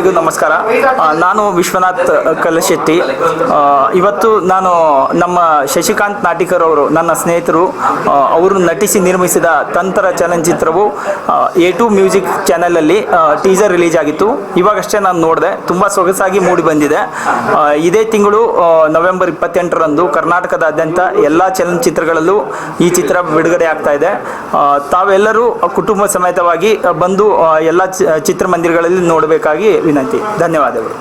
ಎಲ್ಲರಿಗೂ ನಮಸ್ಕಾರ. ನಾನು ವಿಶ್ವನಾಥ್ ಕಲಶೆಟ್ಟಿ. ಇವತ್ತು ನಾನು ನಮ್ಮ ಶಶಿಕಾಂತ್ ನಾಟಿಕರ್ ಅವರು ನನ್ನ ಸ್ನೇಹಿತರು ಅವರು ನಟಿಸಿ ನಿರ್ಮಿಸಿದ ತಂತ್ರ ಚಲನಚಿತ್ರವು A2 ಮ್ಯೂಸಿಕ್ ಚಾನೆಲಲ್ಲಿ ಟೀಸರ್ ರಿಲೀಸ್ ಆಗಿತ್ತು. ಇವಾಗಷ್ಟೇ ನಾನು ನೋಡಿದೆ, ತುಂಬ ಸೊಗಸಾಗಿ ಮೂಡಿ ಬಂದಿದೆ. ಇದೇ ತಿಂಗಳು ನವೆಂಬರ್ 28ರಂದು ಕರ್ನಾಟಕದಾದ್ಯಂತ ಎಲ್ಲ ಚಲನಚಿತ್ರಗಳಲ್ಲೂ ಈ ಚಿತ್ರ ಬಿಡುಗಡೆ ಆಗ್ತಾ ಇದೆ. ತಾವೆಲ್ಲರೂ ಕುಟುಂಬ ಸಮೇತವಾಗಿ ಬಂದು ಎಲ್ಲ ಚಿತ್ರಮಂದಿರಗಳಲ್ಲಿ ನೋಡಬೇಕಾಗಿ ವಿನಂತಿ. ಧನ್ಯವಾದಗಳು.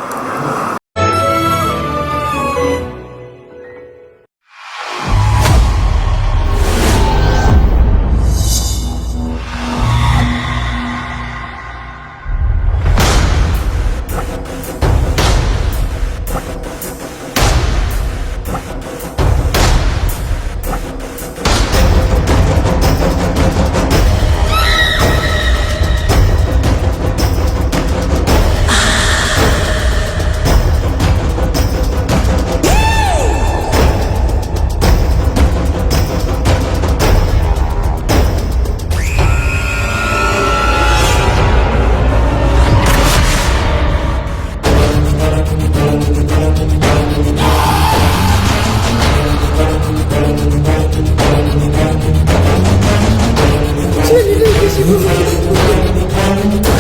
Thank you.